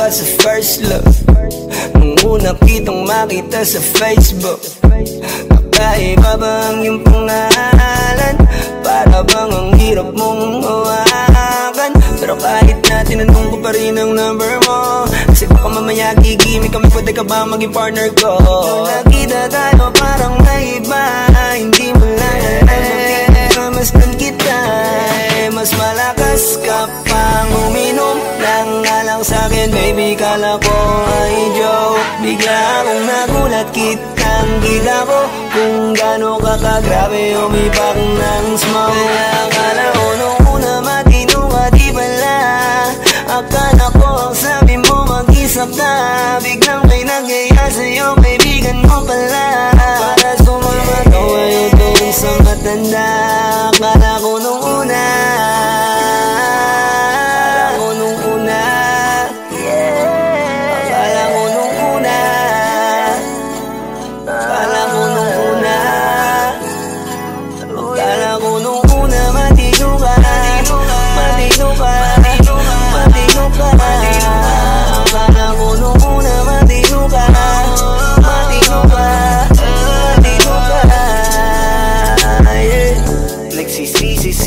ba sa first love? Nung una kitang makita sa Facebook, kakaiba ba ang iyong pangalan? Para bang ang hirap mong hawakan? Pero kahit na tinanong ko pa rin ang number mo, kasi baka mamaya gigimik kami, pwede ka ba maging partner ko? Nung nakita tayo parang may iba, hindi mo lang masdan kita, mas malakas ka pang uminom. Lang nga lang sa'kin baby, kala ko ay joke. Bigla akong nagulat, kitang kita ko kung gano'n ka kagrabe umipak ng smoke. Kaya akala ko nung una matino ka, di pala. Akala ko ang sabi mo mag-isa ka, biglang may nagaya sa'yo, kaibigan mo pala. Para sumamataw ay doon sa matanda. Akala ko nung una,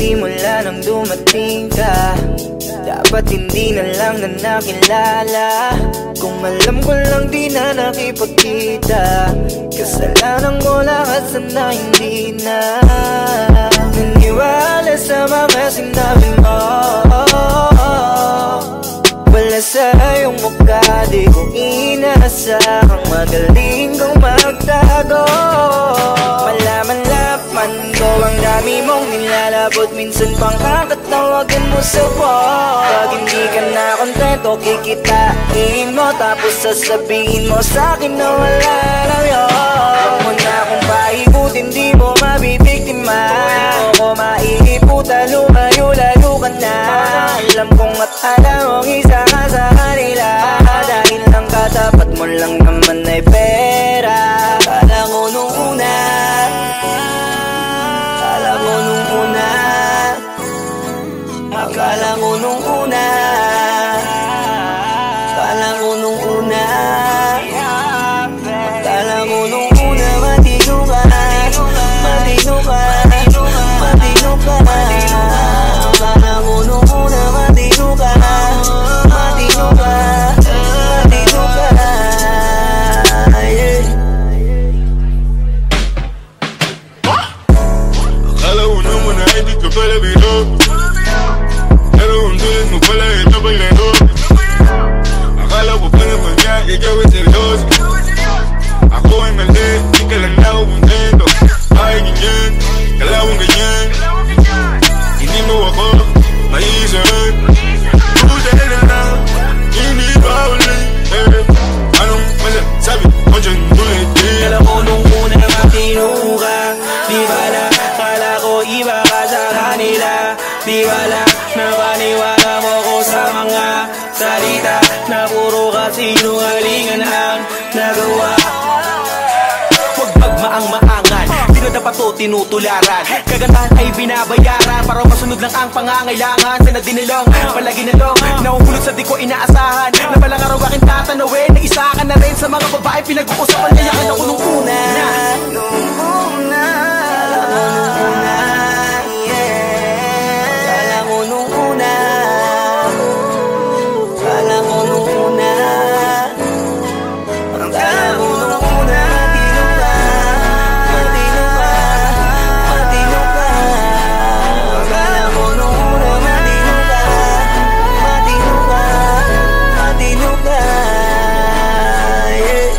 simula nang dumating ka, dapat hindi na lang na nakilala. Kung alam ko lang di na nakipagkita, kasalanan ko lahat, sana hindi na naniwala sa mga sinabi mo. Wala sa iyong mukha, di ko inasahang magaling kang magtago. Malaman ko ang dami mong nilalabot, minsan pang kakatawagan mo sa phone. Pag hindi ka na kontento, kikitain mo, tapos sasabihin mo sa'kin na wala lang yun. Huwag mo na akong paikutin, di mo mabibiktima. Huwag mo maiiputa, lumayo-layo ka na. Alam kong at alam mong isa ka sa kanila, dahil lang katapat mo lang naman ay pera. Kala ko nung una, akala ko nung una, akala ko nung una, akala ko nung una, akala ko nung una, matino ka, matino ka, matino ka. Akala ko nung una, matino ka, matino ka, matino ka. Akala ko naman na hindi ka pala biro, pero ang tulit mo pala ito pa'y laro. Akala ko pa naman nga ikaw ay seryoso, ako ay mali, di ka lang ako kontento. Ay ganyan, kalawang ganyan, hindi mo ako maisahan. Buta na lang, hindi ba ulit, anong masasabi mo dyan ulit? Kala ko nung una matino ka, di bala, kala ko iba ka sa kanila. Di bala, napaniwala mo ko sa mga salita na puro kasinungalingan ang nagawa. Huwag magmaang-maangan, di na dapat to tinutularan. Kagandahan ay binabayaran para masunod lang ang pangangailangan. Sana dinilong, palagi nalong, nahuhulog sa di ko inaasahan. Na palang araw aking tatanawin, na isa ka na rin sa mga babae pinag-uusapan. Kaya ka na ko nung una, nung una, alam mo nung una, yeah. Alam mo nung una, alam mo nung una, alam mo nung una. Matino ka, matino ka, alam mo nung una, matino ka, matino ka, matino ka, yeah.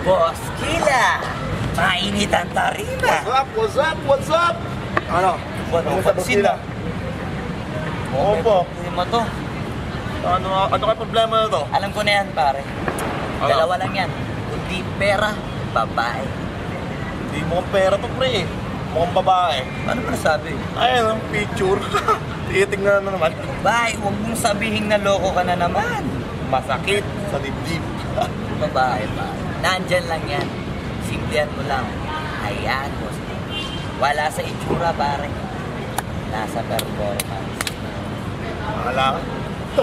Boss Kila, mainit ang tarima. What's up, what's up? Ano? Ano pansin na? Oo po. Hindi mo to. Ano kayo problema na to? Alam ko na yan, pare. Ano? Dalawa lang yan. Kundi pera, babae. Hindi mukhang pera to, pre. Mukhang babae. Ano ba nasabi? Ayan ang picture. Titingnan na naman. Bay, huwag mong sabihin na loko ka na naman. masakit sa dibdib. Babae pa. Nandyan lang yan. Simplihan mo lang. Hayaan mo. Wala sa itsura, pare. Nasa performance. Wala ka.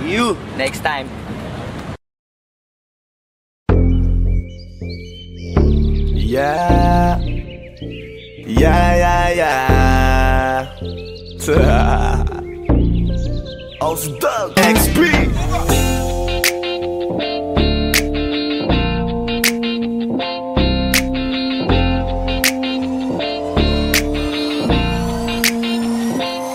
See you Next time. Yeah. Ausdog XP.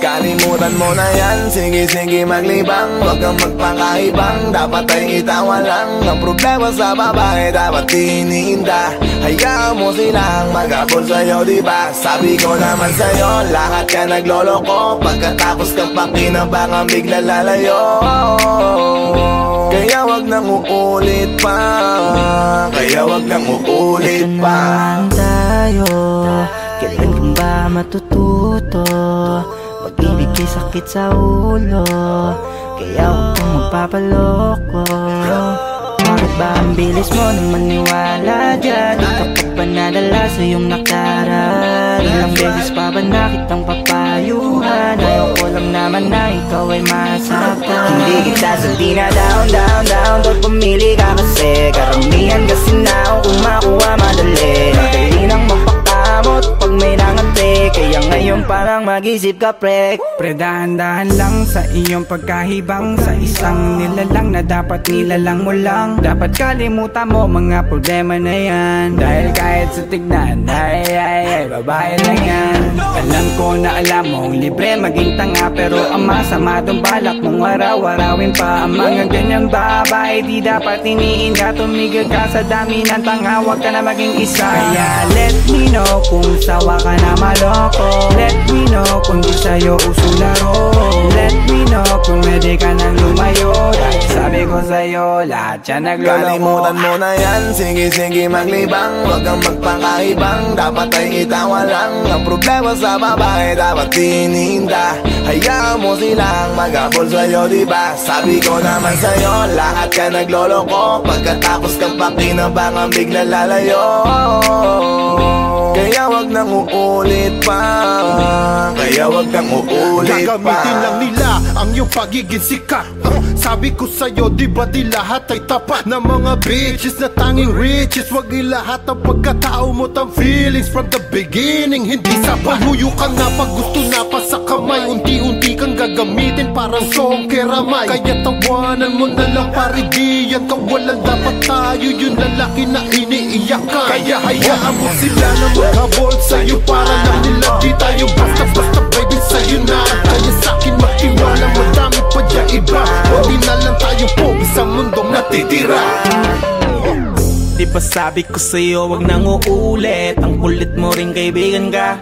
Kalimutan mo na yan, sige maglibang. Huwag kang magpakaibang, dapat ay itawa lang. Ang problema sa babae, dapat tinihinda. Hayaan mo silang mag-abol sa'yo, diba? Sabi ko naman sa'yo, lahat ka nagloloko. Pagkatapos kang pakinabangan, bigla lalayo. Kaya wag nang uulit pa. Ito naman tayo, kailan ka ba matututo? Pag-ibig kay sakit sa ulo, kaya huwag kang magpapaloko. Bakit ba ang bilis mo nang maniwala dyan? Di ka pa ba nadala sa iyong nakaraan? Ilang beses pa ba nakitang papayuhan? Ayaw ko lang naman na ikaw ay masaktan. Hindi kita sabi na down. Pag pumili ka kasi karamihan kasi na kung makuha madali. Dali nang magpakamot pag may nangante. Kaya ngayon parang mag-isip ka pre. Dahan-dahan lang sa iyong pagkahibang. Sa isang nilalang na dapat nilalang mo lang. Dapat kalimutan mo mga problema na yan. Dahil kahit sa tignan, ay, babae lang yan. Alam ko na alam mong libre maging tanga, pero ang masama dong balak mong araw-arawin pa. Ang mga ganyang babae di dapat iniinda. Tumigil ka sa dami ng tanga, huwag ka na maging isa. Kaya let me know kung sawa ka na maloko. Let me know kung di sa'yo uso laro. Let me know kung pwede ka nang lumayo. Dahil sabi ko sa'yo, lahat yan nagloloko. Kalimutan mo na yan, sige maglibang. Huwag kang magpakaibang, dapat ay itawa lang. Ang problema sa babae, dapat tinihinda. Hayaan mo silang mag-abol sa'yo, diba? Sabi ko naman sa'yo, lahat ka nagloloko. Pagkatapos kang pakinabangan, bigla lalayo. Kaya wag nang uulit pa. Gagamitin lang nila ang iyong pagiging sikat. Sabi ko sa'yo, di ba di lahat ay tapat na mga bitches na tanging riches. Wag ilahat ang pagkatao mo tang feelings from the beginning. Hindi sapat, huyo ka na pag gusto na pa sa kamay. Unti-unti kang gagamitin parang song keramay. Kaya tawanan mo na lang pare, di yan kawalan. Dapat tayo yung lalaki na iniiyakan. Kaya hayaan mo sila na maghabol sa'yo. Para lang nila di tayo basta-basta baby sa'yo na. Kaya sa'kin magtiwala, madami pa dyan iba. Hindi na lang tayo pogi sa mundong natitira. Di ba sabi ko sa'yo, wag nang uulit. Ang kulit mo rin kaibigan ka.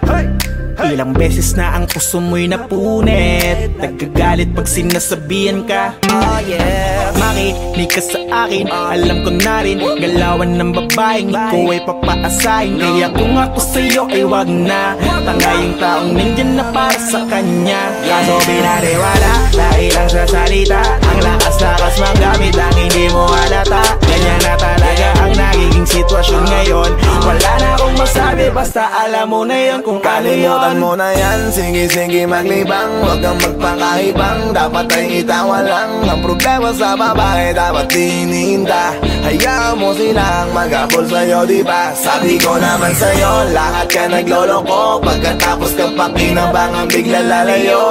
Ilang beses na ang puso mo'y napunit. Nagkagalit pag sinasabihan ka. Oh yeah. Makinig ka sa akin, alam ko na rin galawan ng babaeng ikaw ay papaasahin. Kaya kung ako sa'yo ay wag na. Tanga yung taong nandyan na para sa kanya. Kaso binariwala dahil lang sa salita. Ang lakas-lakas magamit ang hindi mo halata. Ganyan na talaga ang nagiging sitwasyon ngayon. Wala na akong masabi, basta alam mo na yun kung ano yun. Kalimutan mo na yan, sige maglibang. Huwag kang magpakaibang, dapat ay itawa lang. Ang problema sa babae, dapat tinihinda. Hayaan mo silang mag-abol sa'yo, diba? Sabi ko naman sa'yo, lahat ka nagloloko. Pagkatapos kang pakinabangan, bigla lalayo.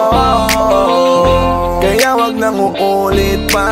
Kaya wag nang uulit pa.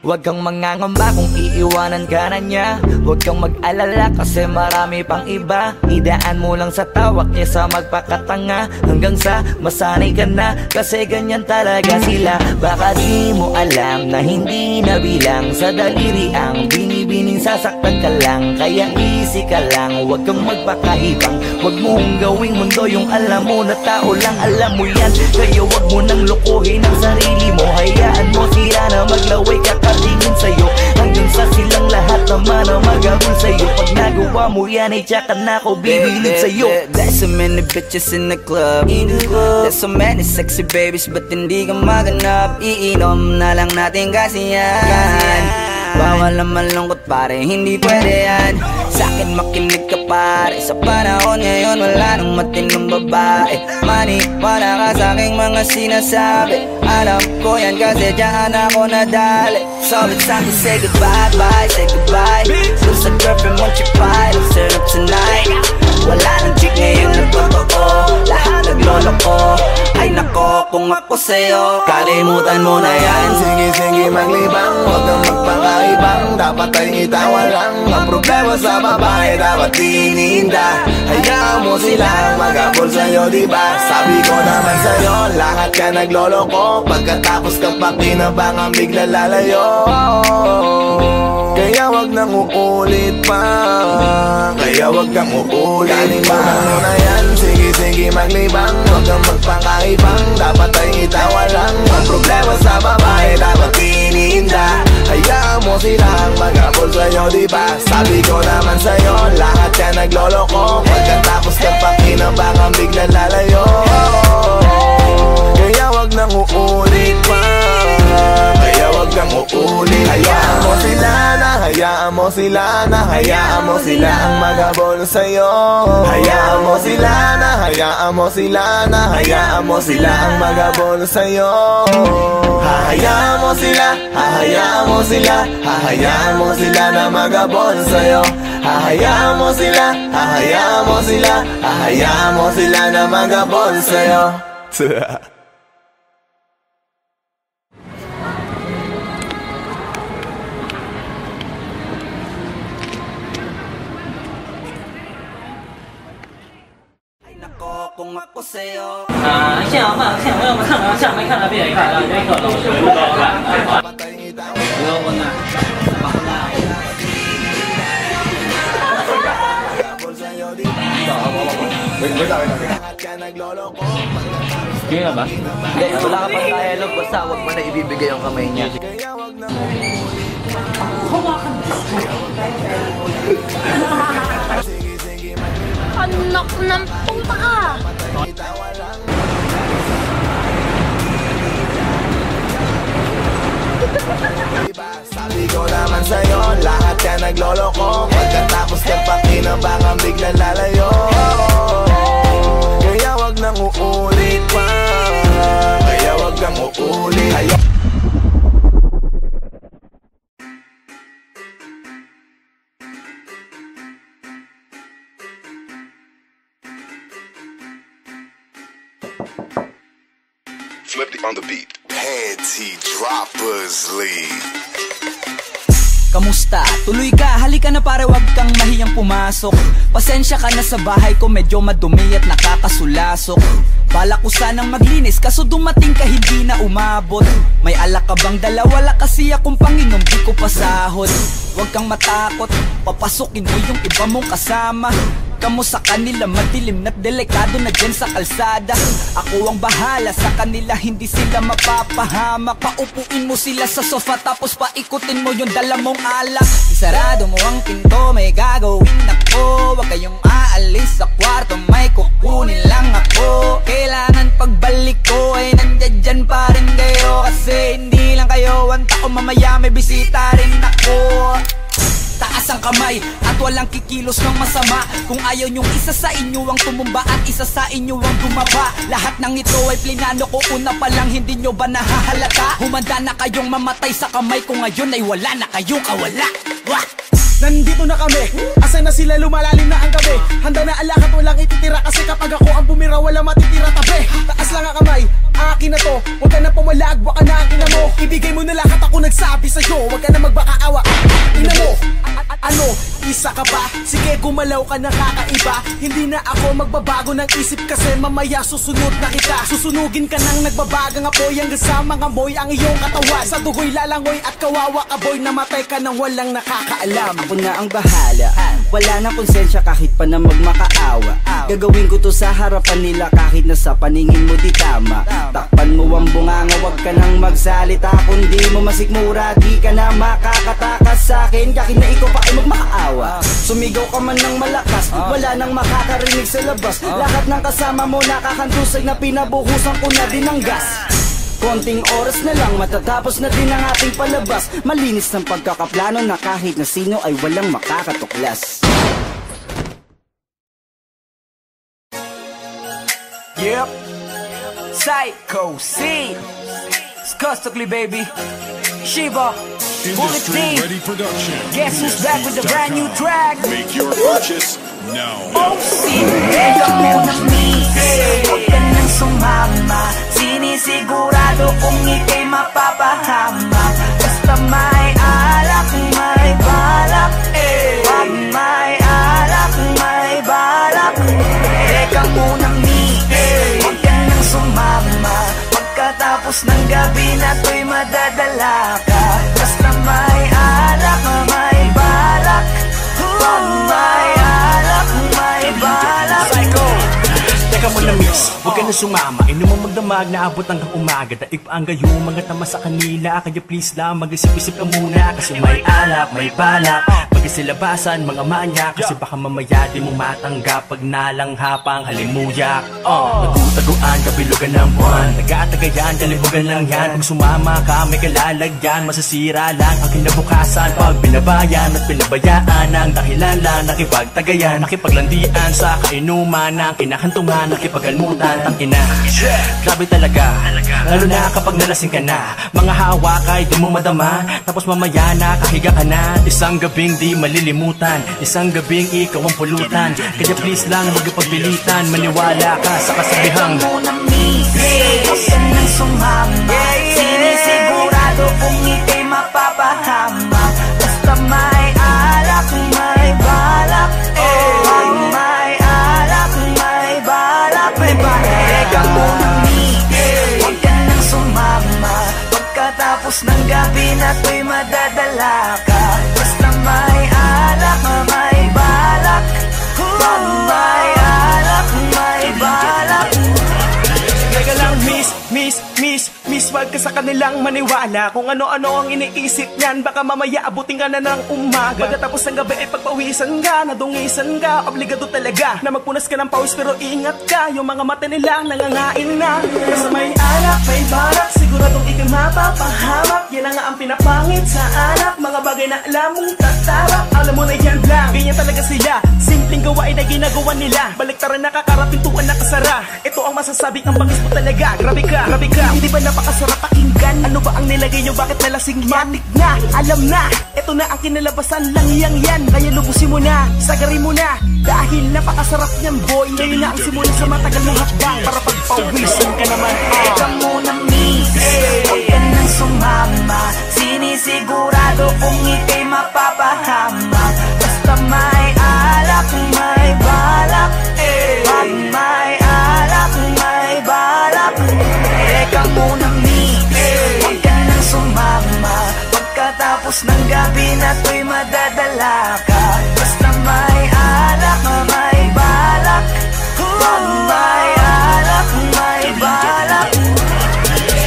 Huwag kang mangangamba kung iiwanan ka na niya. Huwag kang mag-alala kasi marami pang iba. Idaan mo lang sa tawak niya sa magpakatanga. Hanggang sa masanay ka na, kasi ganyan talaga sila. Baka di mo alam na hindi na bilang sa daliri ang binibining sasaktan ka lang. Kaya easy ka lang, huwag kang magpakahibang. Huwag mong gawing mundo yung alam mo na tao lang alam mo yan. Kaya huwag mo nang lokohin ang sarili mo. Hayaan mo sila na maglaway kakatingin sa'yo. Hanggang sa silang lahat lahat naman ang magabol sa'yo. Pag nagawa mo yan ay tsaka na ako bibilid sa'yo. There's so many bitches in the club. There's so many sexy babies, but hindi ka maganap. Iinom na lang natin kasi yan. Bawal naman lungkot pare, hindi pwede yan. Sa'kin makinig ka pare, sa panahon ngayon wala nang matinong babae. Maniwala ka sa'king mga sinasabi, alam ko yan kasi dyan ako nadali. So it's time to say goodbye, bye, say goodbye. Dun sa girlfriend mo chipay, let's turn up tonight. Wala nang chick ngayon nagtotoo, lahat naglolo ko. Ay nako, kung ako sa'yo, kalimutan mo na yan. Sige, sige maglibang, huwag kang magpakaibang. Dapat ay itawa lang, ang problema sa babae dapat tininda. Hayaan mo sila mag-abol sa'yo, diba? Sabi ko naman sa'yo, lahat ka naglolo ko. Pagkatapos kang pakinabangan, bigla lalayo. Kaya wag nang uulit pa, kaya wag kang uulit. Kalimutan mo na yan, sige sige maglibang. Huwag kang magpakaibang, dapat ay itawa lang. Ang problema sa babae dapat tininda. Hayaan mo silang mag-abol sa'yo, diba? Sabi ko naman sa'yo, lahat ka naglolo ko. Pagkatapos kang pakinabangan, bigla lalayo. Kaya wag nang uulit pa, kaya wag kang uulit. Hayaan mo sila na, hayaan mo sila na, hayaan mo sila ang mag-abol sa'yo. Hayaan mo sila na, hayaan mo sila na, hayaan mo sila ang mag-abol sa'yo. Hahayaan mo sila, hahayaan mo sila, hahayaan mo sila na mag-abol sa'yo. Hahayaan mo sila, hahayaan mo sila, hahayaan mo sila na mag-abol sa'yo. Kung ako sa'yo, 现在慢，现在我们看看，下面看看别人看，这可能是不高看。不要问呐，Sige ba? Hindi, wala ka pang dialogue, basta wag mo na ibibigay yung kamay niya. Anak ng puta ka! Sabi ko naman sa'yo, lahat ka naglolo ko. Pagkatapos kang pakinabangan, bigla lalayo. Kaya wag nang uulit pa, kaya wag kang uulit. Flippy on the beat. Panty Droppers League. Kamusta? Tuloy ka, halika na pare, wag kang mahiyang pumasok. Pasensya ka na sa bahay ko, medyo madumi at nakakasulasok. Bala ko sanang maglinis, kaso dumating ka hindi na umabot. May alak ka bang dala? Wala kasi akong panginom, di ko pasahod. Wag kang matakot, papasukin mo yung iba mong kasama. Kamo sa kanila, madilim na't delikado na dyan sa kalsada. Ako ang bahala sa kanila, hindi sila mapapahamak. Paupuin mo sila sa sofa, tapos paikutin mo yung dala mong alak. Isarado mo ang pinto, may gagawin ako. Huwag kayong aalis sa kwarto, may kukunin lang ako. Kailangan pagbalik ko ay nandyan dyan pa rin kayo. Kasi hindi lang kayo ang tao, mamaya may bisita rin ako. Taas ang kamay at walang kikilos ng masama. Kung ayaw nyong isa sa inyo ang tumumba at isa sa inyo ang bumaba. Lahat ng ito ay plinano ko una pa lang, hindi nyo ba nahahalata? Humanda na kayong mamatay sa kamay ko ngayon ay wala na kayong kawala. Wah! Nandito na kami, asan na sila, lumalalim na ang gabi. Handa na alak at walang ititira, kasi kapag ako ang bumira wala matitira tabi. Taas lang ang kamay, akin na to, huwag ka na pumalag, baka na akin na mo. Ibigay mo na lahat, ako nagsabi sa'yo, huwag ka na magbakaawa. Ina mo, ano, isa ka ba? Sige gumalaw ka nakakaiba. Hindi na ako magbabago ng isip kasi mamaya susunod na kita. Susunugin ka ng nagbabagang apoy hanggang sa mga moy ang iyong katawan. Sa dugoy lalangoy at kawawa ka boy, namatay ka nang walang nakakaalam. Ako na ang bahala, wala na konsensya kahit pa na magmakaawa. Gagawin ko to sa harapan nila kahit na sa paningin mo di tama. Takpan mo ang bunganga, wag ka nang magsalita. Kung di mo masikmura, di ka na makakatakas sa akin kahit na ikaw pa ay magmakaawa. Sumigaw ka man ng malakas, wala nang makakarinig sa labas. Lahat ng kasama mo nakakantusay na pinabuhusan ko na din ng gas. Konting oras na lang matatapos na din ang ating palabas. Malinis ng pagkakaplano na kahit na sino ay walang makakatuklas. Yep, Psycho C, Skustokly baby, Shiva, Bullet Team. Guess who's back with the brand new track? Make your purchase now. Oh, sinega mo ng mix, huwag ka nang sumama. Sinisigurado kung ika'y mapapahama. Basta may alak, may balak. Pag may alak, may balak. Teka munang mix, huwag ka nang sumama. Pagkatapos ng gabi na to'y madadala ka. Basta may alak, may balak. Pag may alak, may balak. Psycho! Teka mo na mix, huwag ka na sumama. Inom mo magdamag na abot hanggang umaga. Daig pa ang gayo, mga tama sa kanila. Kaya please lang, mag-isip-isip ka muna. Kasi may alak, may balak. Pag-isilabasan, mga manya. Kasi baka mamaya di mo matanggap pag nalanghapang halimuyak. Nagtutaguan, kabilugan ng buwan. Taga-tagayan, kalibugan lang yan. Kung sumama ka, may kalalagyan. Masasira lang ang kinabukasan. Pag binabayan at pinabayaan ang dahilan lang. Nakipagtagayan, nakipaglandian sa kainuman ng kinakantungan. Nakipagkalmutan, tangina. Grabe talaga, lalo na kapag nalasing ka na. Mga hawa kay di mo madama. Tapos mamaya nakahiga ka na. Isang gabing di malilimutan, isang gabing ikaw ang pulutan. Kaya please lang magpagbilitan, maniwala ka sa kasabihang Teka muna mix, huwag ka nang sumama. Sinisigurado kung ika'y mapapahama. Basta may alak, may balak. Pag may alak, may balak. Teka muna mix, huwag ka nang sumama. Pagkatapos ng gabi na to'y madadala ka. Basta may alak, may balak. Pag may alak, may balak. Teka lang miss, wag ka sa kanilang maniwala. Kung ano-ano ang iniisip niyan, baka mamaya abutin ka na ng umaga. Pagkatapos ng gabi ay pagpawisan ka, nadungisan ka. Obligado talaga na magpunas ka ng pawis, pero ingat ka, yung mga mata nila nangangain na. Basta may alak, may balak, siguradong ikay mapapahamak. Yan na nga ang pinapangit sa alak, mga bagay na alam mong tatarap. Alam mo na yan lang, ganyan talaga sila. Simpleng gawain na ginagawa nila. Baliktaran nakakarapintuan na kasara. Ito ang masasabi, ang bangis mo talaga. Grabe ka, hindi ba napakasarap pakinggan? Ano ba ang nilagay nyo, bakit nalasing yan? Matik na, alam na, ito na ang kinalabasan lang yan. Kaya lubusin mo na, sagarin mo na. Dahil napakasarap niyan boy. Ngayon na ang simula sa matagal mong hakbang. Para pagpawisan ka naman. Teka muna mix, huwag ka nang sumama. Sinisigurado kung ika'y mapapahama. Basta may alak, may balak. Pag may alak, may balak. Teka muna mix, huwag ka nang sumama. Pagkatapos ng gabi na to'y madadala ka. Basta may alak, may balak. Pag may alak, may balak.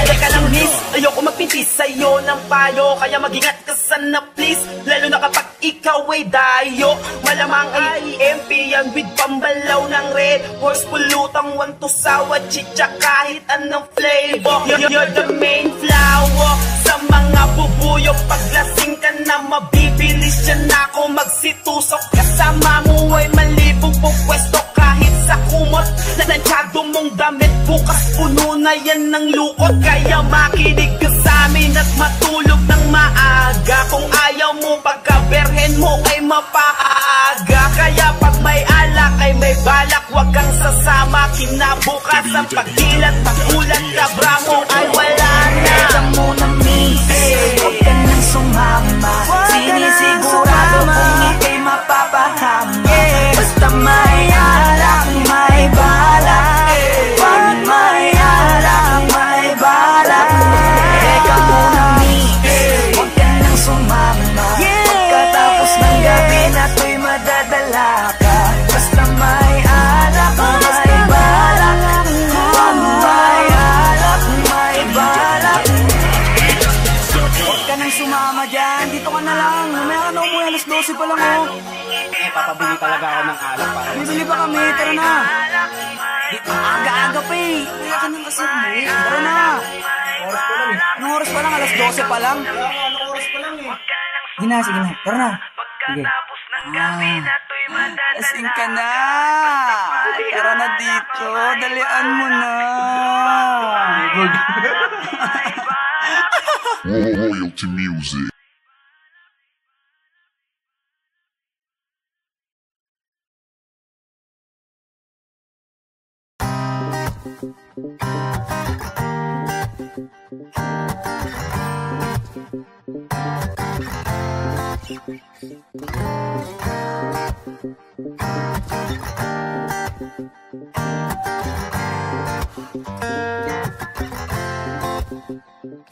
Teka lang miss, ayoko magpintis sa'yo ng payo. Kaya mag-ingat ka sana please, lalo na kapag ikaw ay dayo. Malamang ay EMP yan with pambalaw ng red horse. Pulutang want to sawa, chicha kahit anong flavor. You're the main flower sa mga bubuyo. Paglasing ka na mabibilis dyan ako magsitusok. Kasama mo ay malibog po pwesto kahit sa kumot. Nanansyado mong damit, bukas puno na yan ng lukot. Kaya makinig ka sa amin at matulog ng maaga. Kung ayaw mo pagkaberhen mo ay mapaaga. Kaya pag may alak ay may balak, wag kang sasama. Kinabukas ang pagdilat, pagulat, kabra mo ay wala na. Teka muna mix, huwag ka nang sumama. Sinisigurado kung ika'y mapapahama. 12 pa lang oh. Papabili talaga ako ng alak para bibili pa kami, tara na. Aga-aga pa eh. Kaya ka nang kasi mo. Tara na. Oras pa lang eh. Anong oras pa lang? Alas 12 pa lang. Anong oras pa lang eh. Sige na, tara na. Sige. Lasing ka na. Tara na dito. Dalian mo na. Royalty music.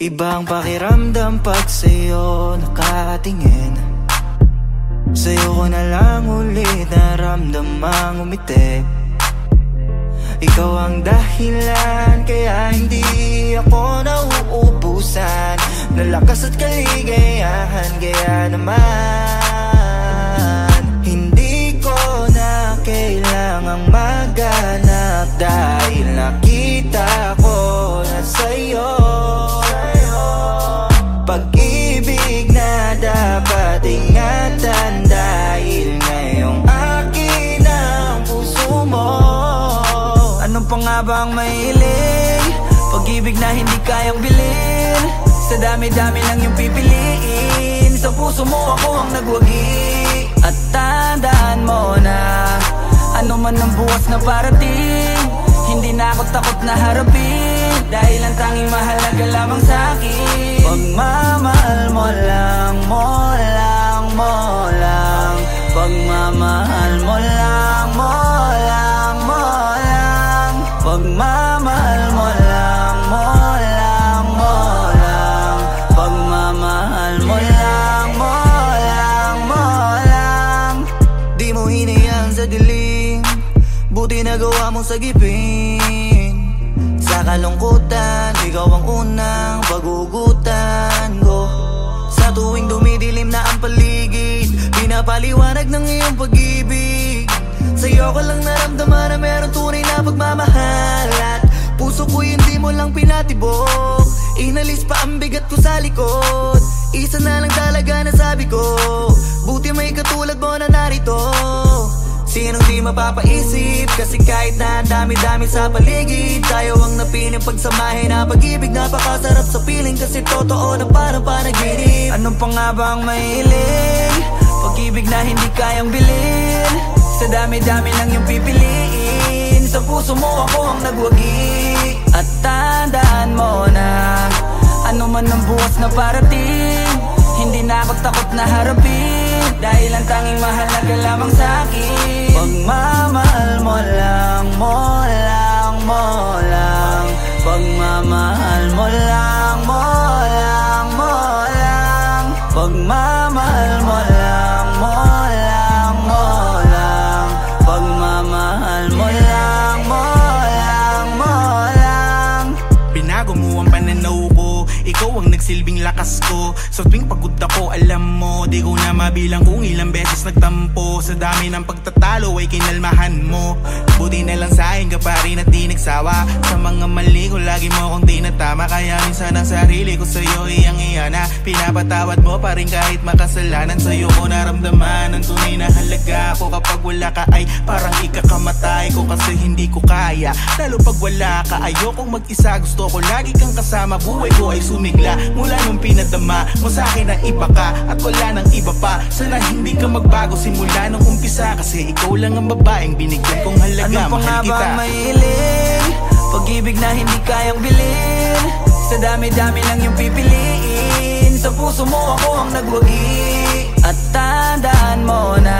Ibang pakiramdam pag sa'yo nakatingin. Sa'yo ko na lang ulit naramdamang umiti. Ikaw ang dahilan kaya hindi ako nauubusan ng lakas at kaligayahan. Kaya naman hindi ko na kailangang maghanap dahil nakita ko na sa'yo pag-ibig na dapat ingatan dahil ngayong akin ang puso mo. Anong pa nga ba ang mahilig? Pag-ibig na hindi kayang bilhin. Sa dami-dami lang yung pipiliin. Sa puso mo ako ang nagwagi. At tandaan mo na ano man ang bukas na parating, hindi na ako takot na harapin dahil ang tanging mahalaga lamang sa'kin pagmamahal mo lang, mo lang, mo lang. Pagmamahal mo lang, mo lang, mo lang. Pagmamahal mo lang, mo lang, mo lang. Pagmamahal mo lang, mo lang, mo lang. Di mo hinayang sa dilim, buti nagawa mong sagipin. Sa kalungkutan, ikaw ang unang pagugutan ko. Sa tuwing dumidilim na ang paligid, pinapaliwanag ng iyong pag-ibig. Sa'yo ko lang naramdaman na meron tunay na pagmamahal. At puso ko hindi mo lang pinatibok. Inalis pa ang bigat ko sa likod. Isa na lang talaga nasabi ko, buti may katulad mo na narito. Sinong di mapapaisip, kasi kahit na ang dami-dami sa paligid, tayo ang napiling pagsamahin na pag-ibig. Napakasarap sa piling kasi totoo na parang panaginip. Anong pa nga ba ang mahilig? Pag-ibig na hindi kayang bilhin. Sa dami-dami lang yung pipiliin. Sa puso mo ako ang nagwagi. At tandaan mo na ano man ang bukas na parating, hindi na ako takot na harapin dahil ang tanging mahalaga lamang sa'kin pagmamahal mo lang, mo lang, mo lang. Pagmamahal mo lang, mo lang, mo lang. Pagmamahal mo lang, mo lang, mo lang. Pagmamahal mo lang, mo lang, mo lang. Binago mo ang pananaw ko, ikaw ang nagsilbing lakas ko. Sa tuwing pagod ako, alam mo, di ko na mabilang kung ilang beses nagtampo. Sa dami ng pagtatalo ay kinalmahan mo. Buti na lang sa'kin ka pa rin at di nagsawa. Sa mga mali ko lagi mo kong tinatama. Kaya minsan ang sarili ko sa'yo iyang-iya na pinapatawad mo pa rin kahit makasalanan. Sa'yo ko naramdaman ang tunay na halaga ko. Kapag wala ka ay parang ikakamatay ko kasi hindi ko kaya. Lalo pag wala ka, ayokong mag-isa. Gusto ko lagi kang kasama. Buhay ko ay sumigla mula nung pinadama mo sa'kin na iba ka at wala nang iba pa. Sana hindi ka magbago simula nung umpisa, kasi ikaw lang ang babaeng binigyan kong halaga. Ano pa nga ba ang mahilig? Pag-ibig na hindi kayang bilhin. Sa dami-dami lang yung pipiliin. Sa puso mo ako ang nagwagi. At tandaan mo na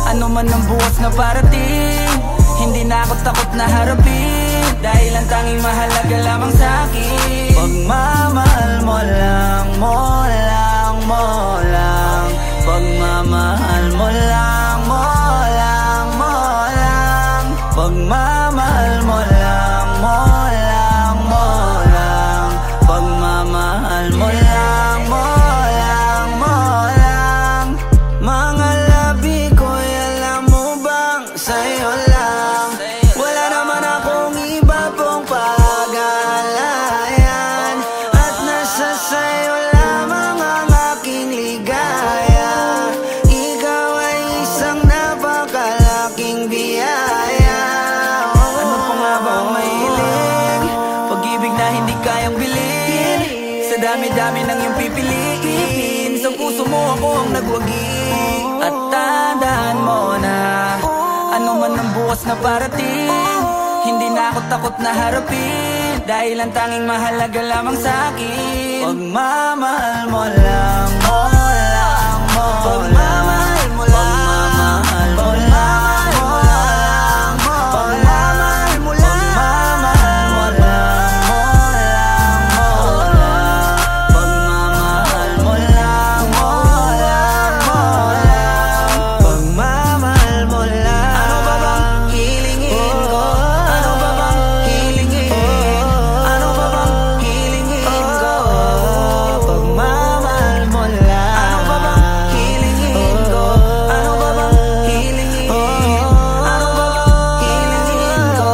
ano man ang bukas na parating, hindi na ako takot na harapin dahil ang tanging mahalaga lamang sa'kin pagmamahal mo lang, mo lang, mo lang. Pagmamahal mo lang, mo lang, mo lang. Pagmamahal mo lang, mo lang, mo lang. Pagmamahal mo lang, mo lang, mo lang. hindi kayang bilhin. Sa dami-dami ng iyong pipiliin, sa puso mo ako ang nagwagi. At tandaan mo na ano man ang bukas na parating, hindi na ako takot na harapin, dahil ang tanging mahalaga lamang sa'kin, pagmamahal mo lang, mo lang, mo lang, pagmamahal mo lang, pagmamahal mo lang, pagmamahal mo lang, pagmamahal mo lang, pagmamahal mo lang, pagmamahal mo lang. Ano ba bang hilingin ko? Ano ba bang hilingin? Ano ba bang hilingin ko? Pagmamahal mo lang. Ano ba bang hilingin ko? Ano ba bang hilingin? Ano ba bang hilingin ko?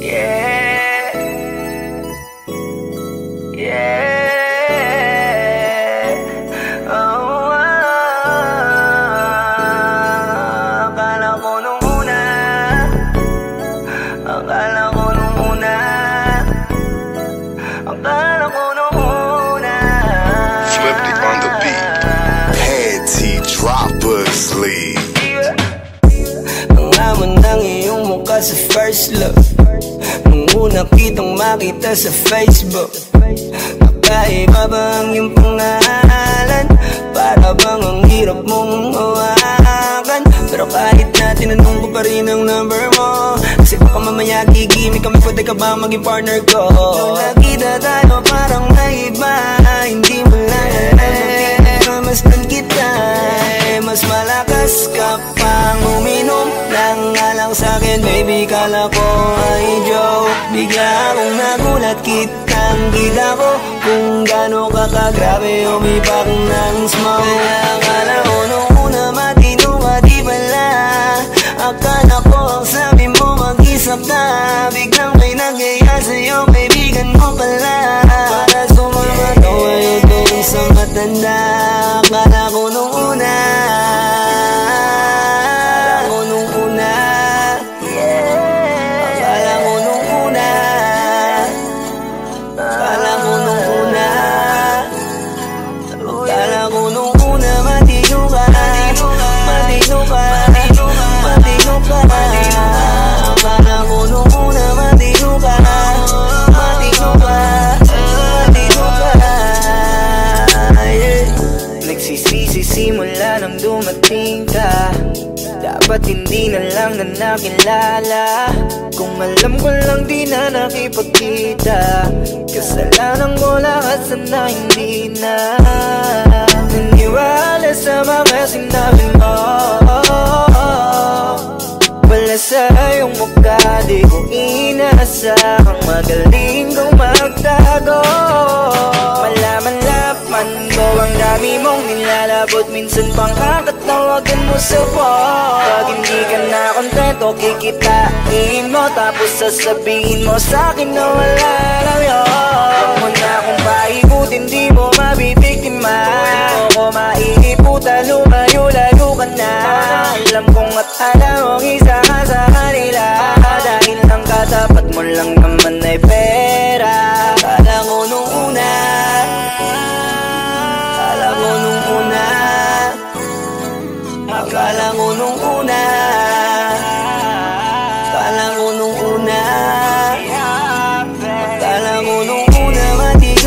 Yeah, yeah, oh, akala ko nung una, akala ko nung una, akala ko nung una. Flipped on the beat. Panty droppers league. Ang amon ng iyong mukha sa first look, nung una kitang makita sa Facebook. Kakaiba ba ang iyong pangalan? Para bang ang hirap mong hawakan? Pero kahit na tinanong ko pa rin ang number mo, kasi baka mamaya gigimik kami, pwede ka ba maging partner ko? Nung nakita tayo parang naiba, hindi mo lang alam, mastan kita, mas malakas ka pang uminom ng alang sa'kin, baby, kala ko ay joke. Bigla akong nagulat, kitang-kita ko kung gaano ka kagrabe umipak ng smoke. Akala ko nung una matino ka, di pala. Akala ko ang sabi mo mag-isa ka, biglang may nagaya sa'yo, kaibigan mo pala. Para sumama daw ayaw doon sa matanda. Akala ko nung una, akala ko nung una, akala ko nung una, akala ko nung una, akala ko nung una, matino ka, matino ka, matino ka. Akala ko nung una, matino ka, matino ka, matino ka. Nagsisisi simula nang dumating ka, dapat hindi na lang na nakilala. Kung alam ko lang di na nakipagkita, kasalanan ko lahat, sana hindi na naniwala sa mga sinabi mo. Wala sa iyong mukha, di ko inasahang magaling kong magtago. Malaman-laman ko ang dami mong nilalabot, minsan pang kakatawagan mo sa phone. Pag hindi ka na kontento, kikitain mo, tapos sasabihin mo sa'kin na wala lang yun. Huwag mo na akong paikutin, di mo mabibiktima. Di mo ko maiiputa, lumayo-layo ka na. Alam kong at alam mong isa ka sa kanila, dahil ang katapat mo lang naman ay pera. Akala ko nung una, akala ko nung una, akala ko nung una, akala ko nung una, akala ko nung una, matino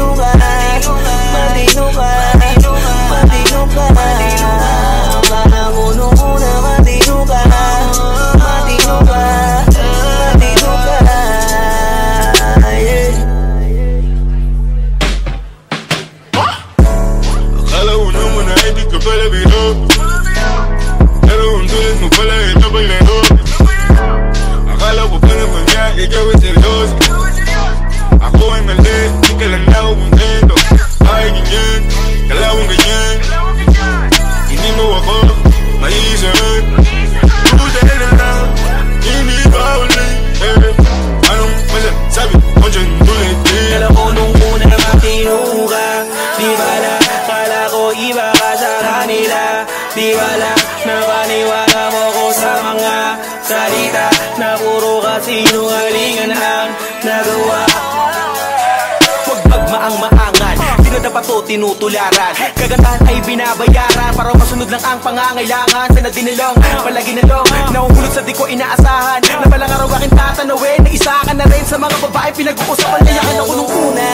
to tinutularan. Kagandahan ay binabayaran para masunod lang ang pangangailangan. Sana dinilong, palagi nalong nahuhulog sa di ko inaasahan. Na balang araw aking tatanawin na isa ka na rin sa mga babae pinag-uusapan. Kayakin ako nung una.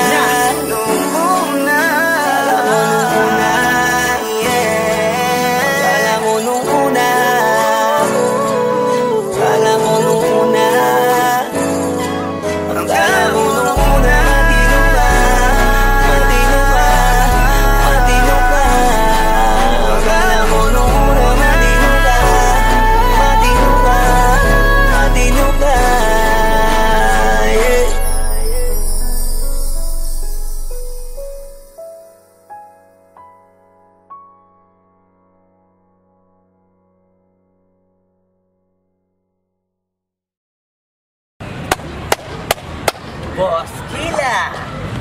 Boss Kila,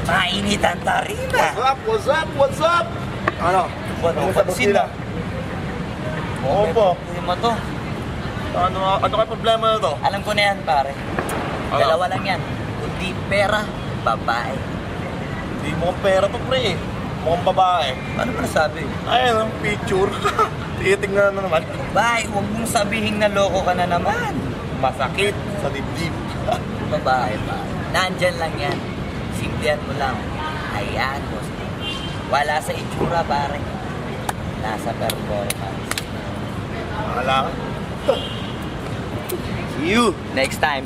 mainit ang tarima. What's up? Ano? Ano pansin na? Oo po. Hindi mo to. Ano kayo problema na to? Alam ko na yan, pare. Dalawa lang yan. Kundi pera, babae. Hindi mukhang pera to, pre. Mukhang babae. Ano ba nasabi? Ayun, ang picture. Titingnan na naman. Bay, huwag mong sabihin na loko ka na naman. Masakit sa dibdib. Babae pa. Nandyan lang yan. Simplihan mo lang. Ayan, boss. Wala sa itsura, pare. Nasa performance. Wala ka. See you next time.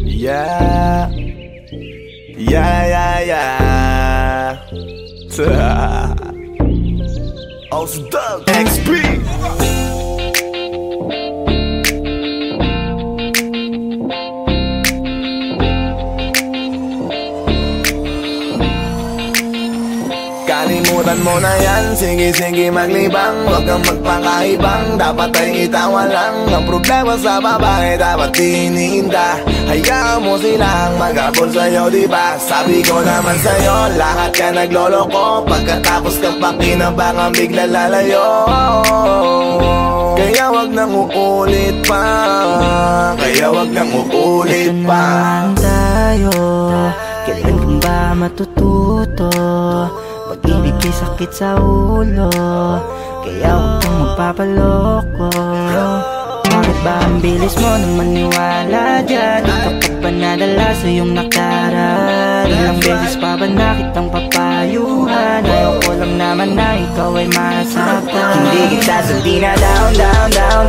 Yeah. Ausdog XP. Kalimutan mo na yan, sige maglibang. Huwag kang magpakaibang, dapat ay itawa lang. Ang problema sa babae dapat tininda. Hayaan mo silang mag-abol sa'yo, diba? Sabi ko naman sa'yo, lahat ka nagloloko. Pagkatapos kang pakinabangan, bigla lalayo. Kaya wag nang uulit pa. Ito naman tayo, kailan kang ba matututo? Pag-ibig ay sakit sa ulo, kaya huwag kang magpapaloko. Bakit ba ang bilis mo nang maniwala dyan? Kapag pa nadala sa iyong nakaraan, ilang beses pa ba na kitang papayuhan? Ayoko lang naman na ikaw ay masaktan. Hindi kita sabi na down.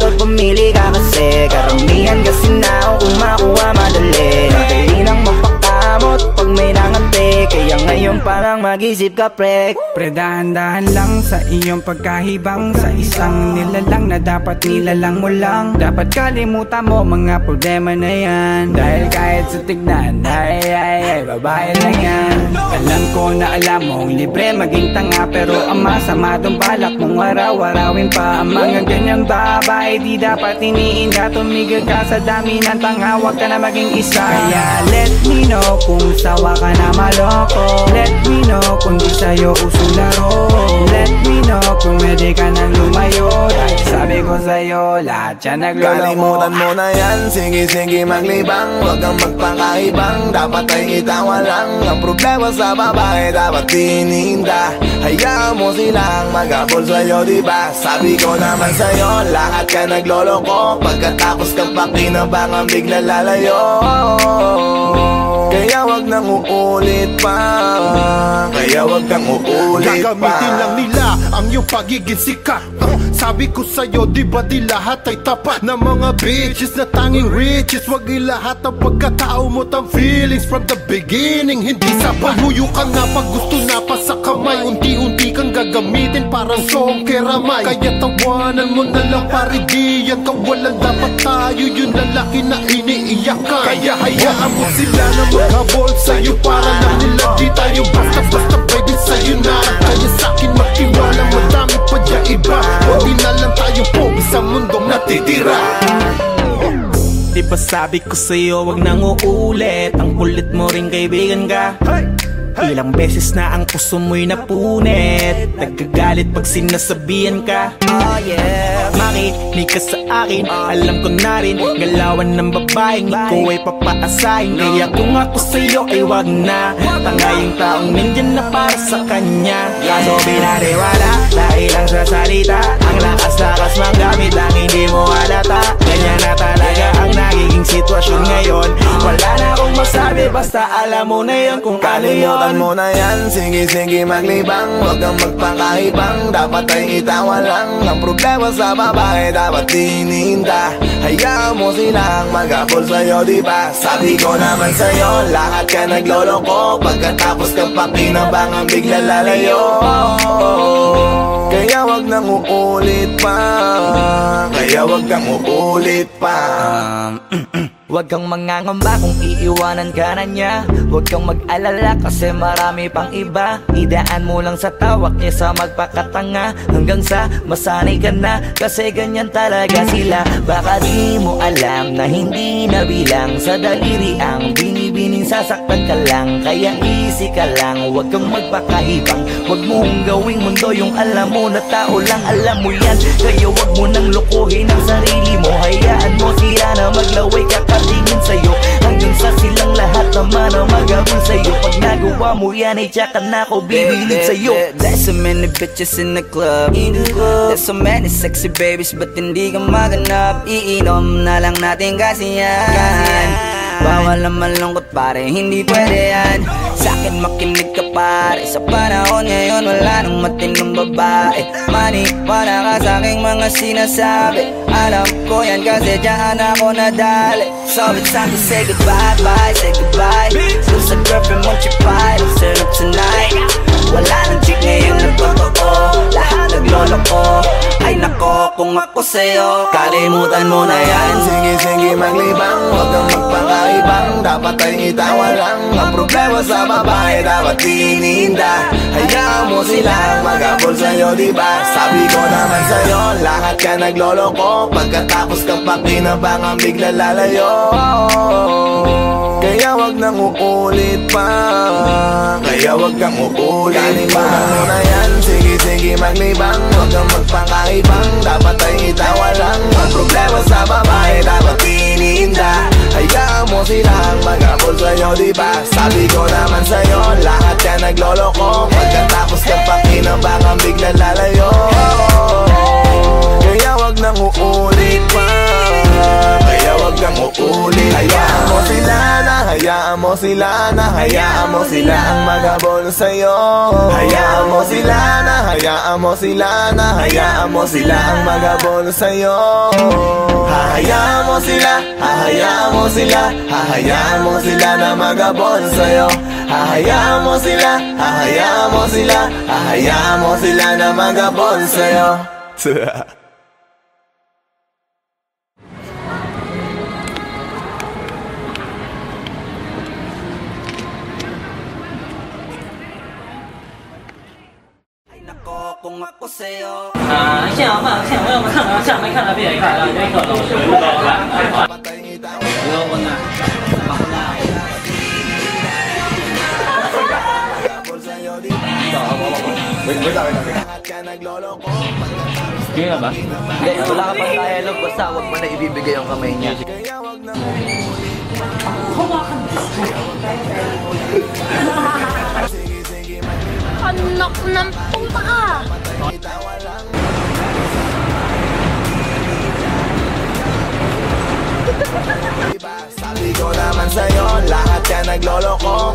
Doon pumili ka kasi karamihan kasi na kung makuha madali. Madali nang mapakamot pag may nangante, kaya ngayon parang mag-isip ka, pre. Pre, dahan-dahan lang sa iyong pagkahibang. Sa isang nilalang na dapat nilalang mo lang. Dapat kalimutan mo mga problema na yan. Dahil kahit sa tignan, ay, babae lang yan. Alam ko na alam mong libre maging tanga, pero ang masama dong balak mong araw-arawin pa. Ang mga ganyang babae di dapat iniinda. Tumigil ka sa dami ng tanga, huwag ka na maging isa. Kaya let me know kung sawa ka na maloko. Let me know kung di sa'yo uso laro. Let me know kung pwede ka nang lumayo. Dahil sabi ko sa'yo, lahat yan nagloloko. Kalimutan mo na yan, sige maglibang. Huwag kang magpakaibang, dapat ay itawa lang. Ang problema sa babae dapat tininda. Hayaan mo silang mag-abol sa'yo, diba? Sabi ko naman sa'yo, lahat ka nagloloko. Pagkatapos kang pakinabangan, bigla lalayo. Kaya wag nang uulit pa. Gagamitin lang nila ang iyong pagiging sikat. Sabi ko sa'yo, di ba di lahat ay tapat na mga bitches na tanging riches. Wag ilahat ang pagkatao mo tang feelings from the beginning. Hindi sapat, huyo ka na pag gusto na pa sa kamay. Unti-unti kang gagamitin parang song keramay. Kaya tawanan mo na lang pare, di yan kawalan. Dapat tayo yung lalaki na iniiyakan. Kaya hayaan mo sila na maghabol sa'yo, para lang nila di tayo basta-basta pwede sa'yo na. Kaya sa'kin magtiwala, madami pa dyan iba. Huwag na lang tayo pogi sa mundong natitira. Di ba sabi ko sa'yo, wag nang uulit. Ang kulit mo rin kaibigan ka. Ilang beses na ang puso mo'y napunit, nagkagalit pag sinasabihan ka. Oh yeah, makinig ka sa akin, alam ko na rin galawan ng babaeng ikaw ay papaasahin. Kaya kung ako sa'yo ay wag na, tangayong taong nandyan na para sa kanya. Kaso binariwala dahil lang sa salita, ang lakas-lakas magamit ang hindi mo halata. Ganyan na talaga ang nagiging sitwasyon ngayon. Wala na akong masabi, basta alam mo na yun kung ano yun. Kalimutan mo na yan, sige-sige maglibang, huwag kang magpakaibang, dapat ay itawa lang. Ang problema sa babae dapat tininda, hayaan mo silang mag-apol sa'yo, diba? Sabi ko naman sa'yo, lahat ka nagloloko, pagkatapos kang pakinabangan bigla lalayo. Kaya wag nang uulit pa, kaya wag kang uulit pa. Huwag kang mangangamba kung iiwanan ka na niya. Huwag kang mag-alala kasi marami pang iba. Idaan mo lang sa tawak niya sa magpakatanga, hanggang sa masanay ka na, kasi ganyan talaga sila. Baka di mo alam na hindi nabilang sa daliri ang binibining sasaktan ka lang. Kaya easy ka lang, huwag kang magpakahibang, huwag mong gawing mundo yung alam mo na tao lang alam mo yan. Kaya huwag mo nang lokohin ang sarili mo, hayaan mo sila na maglaway kakatingin sa'yo, hanggang sa silang lahat naman ang magabol sa'yo. Pag nagawa mo yan ay tsaka na ako bibilig sa'yo. There's so many bitches in the club, there's so many sexy babies, ba't hindi ka maganap? Iinom na lang natin kasi yan. Bawal na malungkot pare, hindi pwede yan. Sa'kin makinig ka pare, sa panahon ngayon wala nang matinong babae. Maniwala ka sa'king mga sinasabi, alam ko yan kasi dyan ako nadali. So it's time to say goodbye, bye, say goodbye. Dun sa girlfriend mo chipay, let's turn up tonight. Wala nang chick ngayon na totoo, lahat nagloloko. Ay nako, kung ako sa'yo, kalimutan mo na yan. Sige-sige maglibang, huwag kang magpakaibang, dapat ay itawa lang. Ang problema sa babae dapat tininda, hayaan mo silang mag-apol sa'yo, diba? Sabi ko naman sa'yo, lahat ka nagloloko, pagkatapos kang pakinabangan bigla lalayo. Kaya wag nang uulit pa, kaya wag kang uulit pa. Kalimutan mo na yan, sige-sige maglibang, huwag kang magpakaibang, dapat ay itawa lang. Ang problema sa babae dapat tininda, hayaan mo silang mag-apol sa'yo, diba? Sabi ko naman sa'yo, lahat ka nagloloko, pagkatapos kang pakinabangan bigla lalayo. Kaya wag nang uulit pa, kaya wag kang uulit. Hayaan mo sila na, hayaan mo sila na, hayaan mo sila ang maghabol sa'yo. Hayaan mo sila na, hayaan mo sila na, hayaan mo sila ang maghabol sa'yo. Hahayaan mo sila, hahayaan mo sila, hahayaan mo sila na maghabol sa'yo. Hahayaan mo sila, hahayaan mo sila, hahayaan mo sila na maghabol sa'yo. Kung ako sa'yo, 现在我们看了，下没看了，别看了，别看了，不要问了。Sige nga ba? Hindi, wala ka pang dialogue, basta huwag mo na ibibigay yung kamay niya. Anak ng puta ka! Sabi ko naman sa'yo, lahat ka nagloloko,